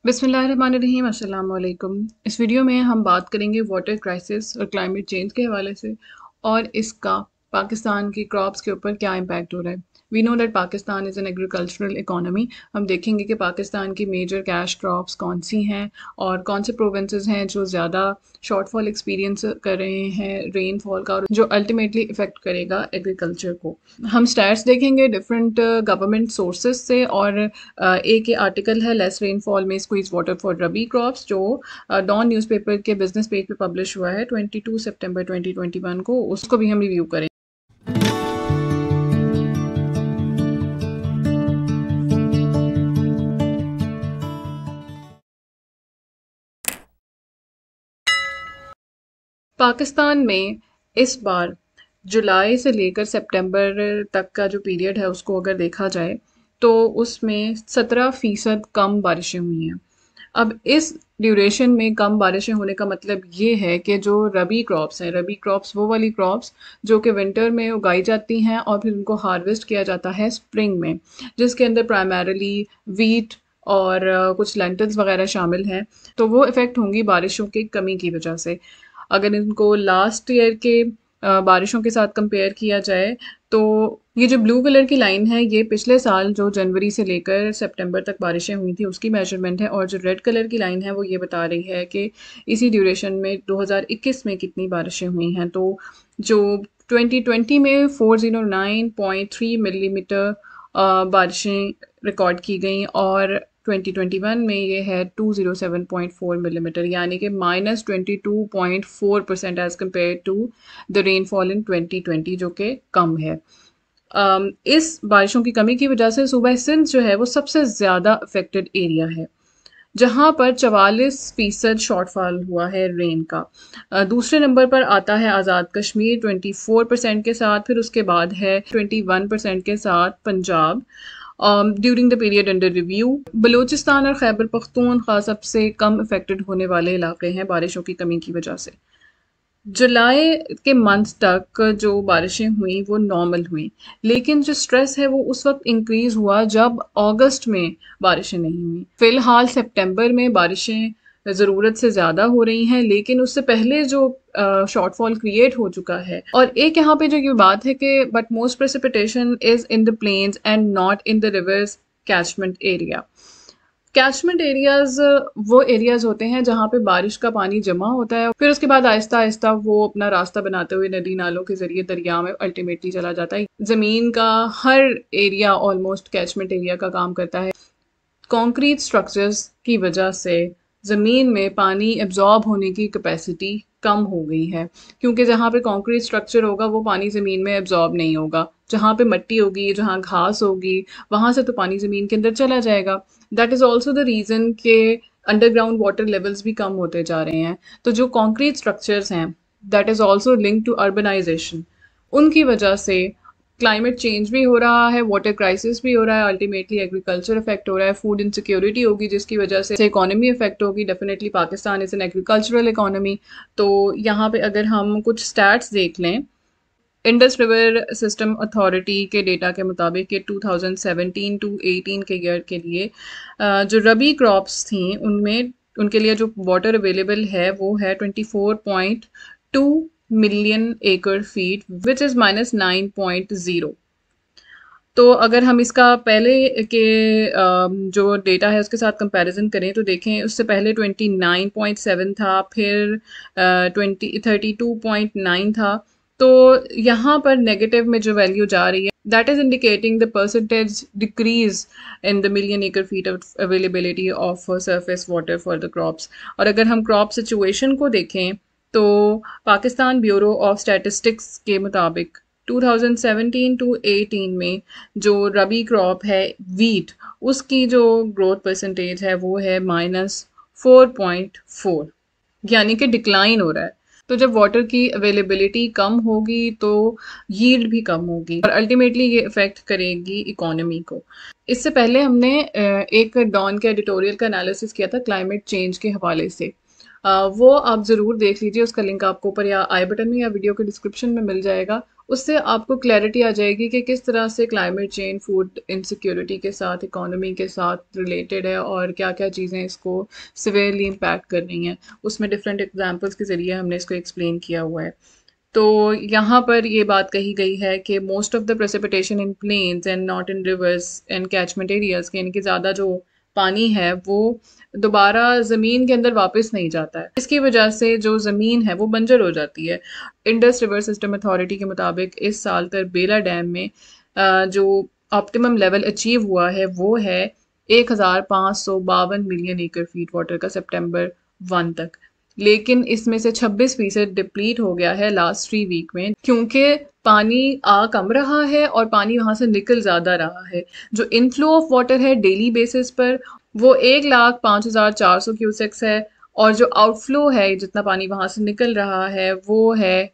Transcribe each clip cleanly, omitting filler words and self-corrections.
बिस्मिल्लाहिर्रहमानिर्रहीम, अस्सलाम वालेकुम। इस वीडियो में हम बात करेंगे वाटर क्राइसिस और क्लाइमेट चेंज के हवाले से और इसका पाकिस्तान की क्रॉप्स के ऊपर क्या इम्पैक्ट हो रहा है। We know that Pakistan is an agricultural economy. हम देखेंगे कि पाकिस्तान की मेजर कैश क्रॉप्स कौन सी हैं और कौन से प्रोविंसेस हैं जो ज़्यादा शॉर्टफॉल एक्सपीरियंस कर रहे हैं रेनफॉल का, और जो अल्टीमेटली इफ़ेक्ट करेगा एग्रीकल्चर को। हम स्टैट्स देखेंगे डिफरेंट गवर्नमेंट सोर्सेज से, और एक ये आर्टिकल है लेस रेनफॉल में squeeze water for rabi crops, जो डॉन न्यूज़पेपर के बिजनेस पेज पे पब्लिश हुआ है 22 सितंबर 2021 को। उसको भी हम रिव्यू करें। पाकिस्तान में इस बार जुलाई से लेकर सितंबर तक का जो पीरियड है उसको अगर देखा जाए तो उसमें 17% कम बारिशें हुई हैं। अब इस ड्यूरेशन में कम बारिशें होने का मतलब ये है कि जो रबी क्रॉप्स हैं, रबी क्रॉप्स वो वाली क्रॉप्स जो कि विंटर में उगाई जाती हैं और फिर उनको हार्वेस्ट किया जाता है स्प्रिंग में, जिसके अंदर प्राइमरीली वीट और कुछ लेंटिल्स वगैरह शामिल हैं, तो वो इफ़ेक्ट होंगी बारिशों की कमी की वजह से। अगर इनको लास्ट ईयर के बारिशों के साथ कंपेयर किया जाए तो ये जो ब्लू कलर की लाइन है ये पिछले साल जो जनवरी से लेकर सितंबर तक बारिशें हुई थी उसकी मेजरमेंट है, और जो रेड कलर की लाइन है वो ये बता रही है कि इसी ड्यूरेशन में 2021 में कितनी बारिशें हुई हैं। तो जो 2020 में 409.3 मिलीमीटर बारिशें रिकॉर्ड की गई, और 2021 में ये है 207.4 मिलीमीटर, यानी कि -22.4% as compare to the rainfall in 2020, जो कि कम है। इस बारिशों की कमी की वजह से सूबा सिंध जो है वो सबसे ज़्यादा अफेक्टेड एरिया है, जहाँ पर 44% शॉर्टफॉल हुआ है रेन का। दूसरे नंबर पर आता है आज़ाद कश्मीर 24% के साथ, फिर उसके बाद है 21% के साथ Punjab during the period under review. Balochistan और खैबर पख्तूनख्वा सबसे कम अफेक्टेड होने वाले इलाके हैं बारिशों की कमी की वजह से। जुलाई के मंथ तक जो बारिशें हुई वो नॉर्मल हुई, लेकिन जो स्ट्रेस है वो उस वक्त इंक्रीज हुआ जब अगस्त में बारिशें नहीं हुई। फिलहाल सितंबर में बारिशें ज़रूरत से ज़्यादा हो रही हैं, लेकिन उससे पहले जो शॉर्टफॉल क्रिएट हो चुका है। और एक यहाँ पे जो ये बात है कि but most precipitation is in the plains and not in the rivers catchment area. Catchment areas वो एरियाज होते हैं जहाँ पे बारिश का पानी जमा होता है, फिर उसके बाद आहिस्ता आहिस्ता वो अपना रास्ता बनाते हुए नदी नालों के जरिए दरिया में अल्टीमेटली चला जाता है। ज़मीन का हर एरिया ऑलमोस्ट कैचमेंट एरिया का काम करता है। कंक्रीट स्ट्रक्चर्स की वजह से ज़मीन में पानी एब्जॉर्ब होने की कैपेसिटी कम हो गई है, क्योंकि जहाँ पे कंक्रीट स्ट्रक्चर होगा वो पानी ज़मीन में एब्जॉर्ब नहीं होगा। जहाँ पे मिट्टी होगी, जहाँ घास होगी, वहाँ से तो पानी ज़मीन के अंदर चला जाएगा। That is also the reason के अंडरग्राउंड वाटर लेवल्स भी कम होते जा रहे हैं। तो जो कंक्रीट स्ट्रक्चर्स हैं, that is also link to urbanisation, उनकी वजह से क्लाइमेट चेंज भी हो रहा है, वाटर क्राइसिस भी हो रहा है, अल्टीमेटली एग्रीकल्चर इफेक्ट हो रहा है, फूड इनसिक्योरिटी होगी जिसकी वजह से इकोनॉमी इफेक्ट होगी। Definitely Pakistan is an agricultural economy. तो यहाँ पे अगर हम कुछ स्टैट्स देख लें, इंडस रिवर सिस्टम अथॉरिटी के डेटा के मुताबिक कि 2017 टू 18 के ईयर के लिए जो रबी क्रॉप्स थी उनमें उनके लिए जो वाटर अवेलेबल है वो है 24.2 million acre feet, which is -9.0। तो अगर हम इसका पहले के जो डेटा है उसके साथ कंपैरिजन करें तो देखें उससे पहले 29.7 था, फिर 32.9 था। तो यहाँ पर नेगेटिव में जो वैल्यू जा रही है that is indicating the percentage decrease in the million acre feet of availability of surface water for the crops. और अगर हम क्रॉप सिचुएशन को देखें तो पाकिस्तान ब्यूरो ऑफ स्टैटिस्टिक्स के मुताबिक 2017 टू 18 में जो रबी क्रॉप है वीट, उसकी जो ग्रोथ परसेंटेज है वो है -4.4, यानी कि डिक्लाइन हो रहा है। तो जब वाटर की अवेलेबिलिटी कम होगी तो यील्ड भी कम होगी, और अल्टीमेटली ये इफ़ेक्ट करेगी इकोनॉमी को। इससे पहले हमने एक डॉन के एडिटोरियल का एनालिसिस किया था क्लाइमेट चेंज के हवाले से। वो आप ज़रूर देख लीजिए, उसका लिंक आपको ऊपर या आई बटन में या वीडियो के डिस्क्रिप्शन में मिल जाएगा। उससे आपको क्लैरिटी आ जाएगी कि किस तरह से क्लाइमेट चेंज फूड इनसिक्योरिटी के साथ, इकोनॉमी के साथ रिलेटेड है और क्या क्या चीज़ें इसको सिवियरली इम्पैक्ट कर रही हैं। उसमें डिफरेंट एग्जांपल्स के ज़रिए हमने इसको एक्सप्लेन किया हुआ है। तो यहाँ पर ये बात कही गई है कि most of the precipitation in plains and not in rivers and catchment areas के, यानी कि ज़्यादा जो पानी है वो दोबारा ज़मीन के अंदर वापस नहीं जाता है। इसकी वजह से जो ज़मीन है वो बंजर हो जाती है। इंडस रिवर सिस्टम अथॉरिटी के मुताबिक इस साल तरबेला डैम में जो ऑप्टिमम लेवल अचीव हुआ है वो है 1552 मिलियन एकड़ फीट वाटर का सितंबर 1 तक। लेकिन इसमें से 26% डिप्लीट हो गया है लास्ट 3 वीक में, क्योंकि पानी आ कम रहा है और पानी वहाँ से निकल ज़्यादा रहा है। जो इनफ्लो ऑफ वाटर है डेली बेसिस पर वो 1,05,400 क्यूसेक्स है, और जो आउटफ्लो है जितना पानी वहाँ से निकल रहा है वो है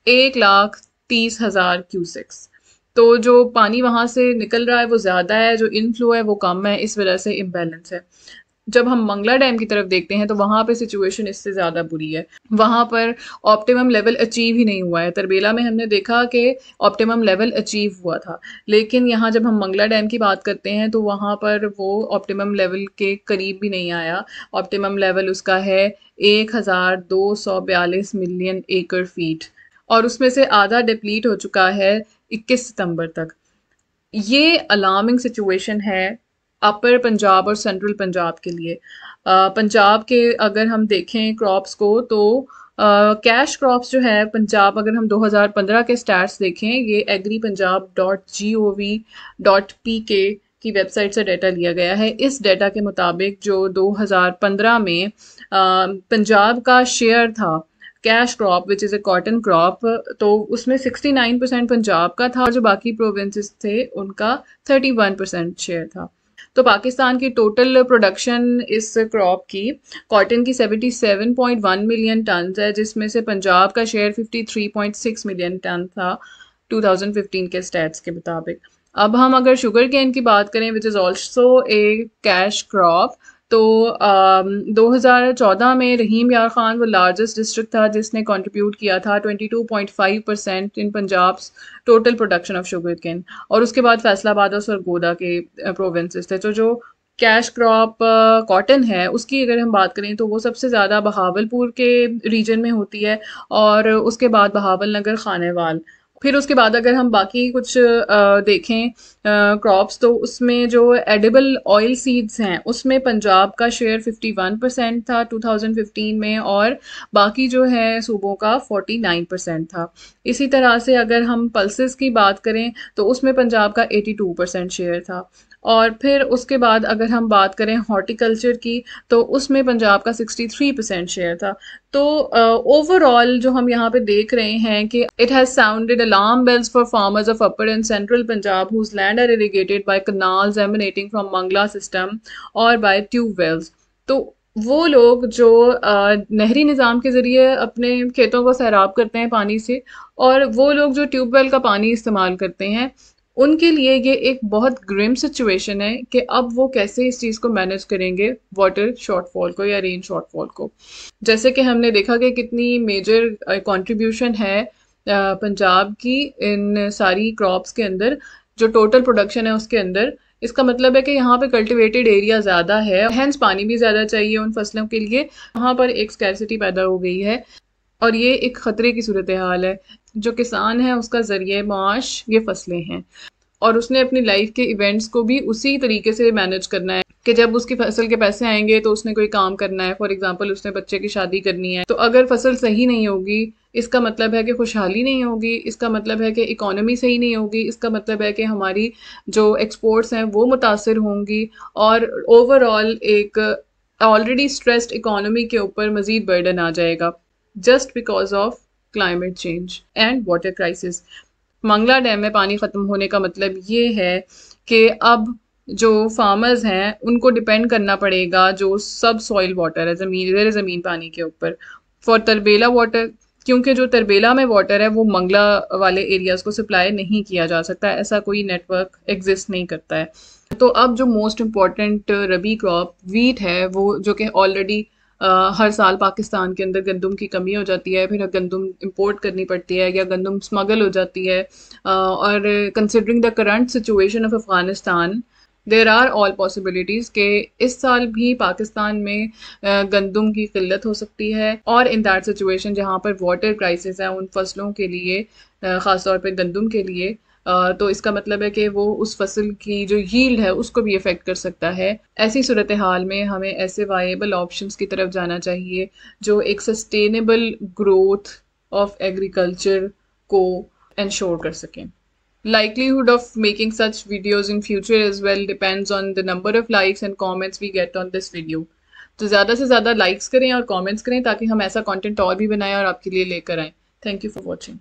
1,30,000 क्यूसेक्स। तो जो पानी वहाँ से निकल रहा है वो ज़्यादा है, जो इनफ्लो है वो कम है, इस वजह से इम्बैलेंस है। जब हम मंगला डैम की तरफ देखते हैं तो वहाँ पे सिचुएशन इससे ज़्यादा बुरी है। वहाँ पर ऑप्टिमम लेवल अचीव ही नहीं हुआ है। तरबेला में हमने देखा कि ऑप्टिमम लेवल अचीव हुआ था, लेकिन यहाँ जब हम मंगला डैम की बात करते हैं तो वहाँ पर वो ऑप्टिमम लेवल के करीब भी नहीं आया। ऑप्टिमम लेवल उसका है 1,242 मिलियन एकड़ फीट, और उसमें से आधा डिप्लीट हो चुका है 21 सितंबर तक। ये अलार्मिंग सिचुएशन है अपर पंजाब और सेंट्रल पंजाब के लिए। पंजाब के अगर हम देखें क्रॉप्स को तो कैश क्रॉप्स जो है पंजाब, अगर हम 2015 के स्टैट्स देखें, ये agripunjab.gov.pk की वेबसाइट से डाटा लिया गया है। इस डाटा के मुताबिक जो 2015 में पंजाब का शेयर था cash crop which is a cotton crop, तो उसमें 69% पंजाब का था और जो बाकी प्रोविंसेस थे उनका 31% शेयर था। तो पाकिस्तान की टोटल प्रोडक्शन इस क्रॉप की कॉटन की 77.1 मिलियन टन है, जिसमें से पंजाब का शेयर 53.6 मिलियन टन था 2015 के स्टैट्स के मुताबिक। अब हम अगर शुगर केन की बात करें which is also a cash crop, तो 2014 में रहीम यार खान वो लार्जेस्ट डिस्ट्रिक्ट था जिसने कंट्रीब्यूट किया था 22.5% in Punjab total production of sugarcane, और उसके बाद फैसलाबाद और सरगोदा के प्रोविंसेस थे। तो जो कैश क्रॉप कॉटन है उसकी अगर हम बात करें तो वो सबसे ज़्यादा बहावलपुर के रीजन में होती है, और उसके बाद बहावल नगर, खानेवाल। फिर उसके बाद अगर हम बाकी कुछ देखें क्रॉप्स, तो उसमें जो एडिबल ऑयल सीड्स हैं उसमें पंजाब का शेयर 51% था 2015 में, और बाकी जो है सूबों का 49% था। इसी तरह से अगर हम पल्सेस की बात करें तो उसमें पंजाब का 82% शेयर था। और फिर उसके बाद अगर हम बात करें हॉर्टिकल्चर की तो उसमें पंजाब का 63% शेयर था। तो ओवरऑल जो हम यहाँ पे देख रहे हैं कि it has sounded alarm bells for farmers of upper and central Punjab whose land are irrigated by canals emanating from Mangla system और बाय ट्यूबवेल्स। तो वो लोग जो नहरी निज़ाम के ज़रिए अपने खेतों को सैराब करते हैं पानी से, और वो लोग जो ट्यूबवेल का पानी इस्तेमाल करते हैं, उनके लिए ये एक बहुत ग्रिम सिचुएशन है कि अब वो कैसे इस चीज़ को मैनेज करेंगे, वाटर शॉर्टफॉल को या रेन शॉर्टफॉल को। जैसे कि हमने देखा कि कितनी मेजर कंट्रीब्यूशन है पंजाब की इन सारी क्रॉप्स के अंदर, जो टोटल प्रोडक्शन है उसके अंदर। इसका मतलब है कि यहाँ पे कल्टिवेटेड एरिया ज़्यादा है, हैंस पानी भी ज़्यादा चाहिए उन फसलों के लिए। वहाँ पर एक स्कैरसिटी पैदा हो गई है और ये एक ख़तरे की सूरत हाल है। जो किसान है उसका ज़रिए माश ये फसलें हैं, और उसने अपनी लाइफ के इवेंट्स को भी उसी तरीके से मैनेज करना है कि जब उसकी फसल के पैसे आएंगे तो उसने कोई काम करना है। फॉर एग्जांपल उसने बच्चे की शादी करनी है, तो अगर फसल सही नहीं होगी इसका मतलब है कि खुशहाली नहीं होगी, इसका मतलब है कि इकोनॉमी सही नहीं होगी, इसका मतलब है कि हमारी जो एक्सपोर्ट्स हैं वो मुतासर होंगी, और ओवरऑल एक ऑलरेडी स्ट्रेस्ड इकोनॉमी के ऊपर मज़ीद बर्डन आ जाएगा just because of climate change and water crisis. Mangla dam में पानी ख़त्म होने का मतलब ये है कि अब जो फार्मर्स हैं उनको डिपेंड करना पड़ेगा जो सब सॉइल वाटर है, ज़मीन पानी के ऊपर, फॉर तरबेला वाटर, क्योंकि जो तरबेला में वाटर है वो मंगला वाले एरियाज़ को सप्लाई नहीं किया जा सकता, ऐसा कोई नेटवर्क एग्जिस्ट नहीं करता है। तो अब जो मोस्ट इम्पॉर्टेंट रबी क्रॉप वीट है, वो जो कि ऑलरेडी हर साल पाकिस्तान के अंदर गंदम की कमी हो जाती है, फिर गंदम इंपोर्ट करनी पड़ती है या गंदम स्मगल हो जाती है। और considering the current situation of Afghanistan, there are all possibilities के इस साल भी पाकिस्तान में गंदम की किल्लत हो सकती है। और इन दैट सिचुएशन जहाँ पर वाटर क्राइसिस है उन फसलों के लिए, ख़ासतौर पर गंदम के लिए, तो इसका मतलब है कि वो उस फसल की जो यील्ड है उसको भी अफेक्ट कर सकता है। ऐसी सूरत हाल में हमें ऐसे वाइएबल ऑप्शंस की तरफ जाना चाहिए जो एक सस्टेनेबल ग्रोथ ऑफ एग्रीकल्चर को इंश्योर कर सकें। Likelihood of making such videos in future as well depends on the number of likes and comments we get on this video. तो ज़्यादा से ज़्यादा लाइक्स करें और कमेंट्स करें ताकि हम ऐसा कंटेंट और भी बनाएं और आपके लिए लेकर आएं। Thank you for watching.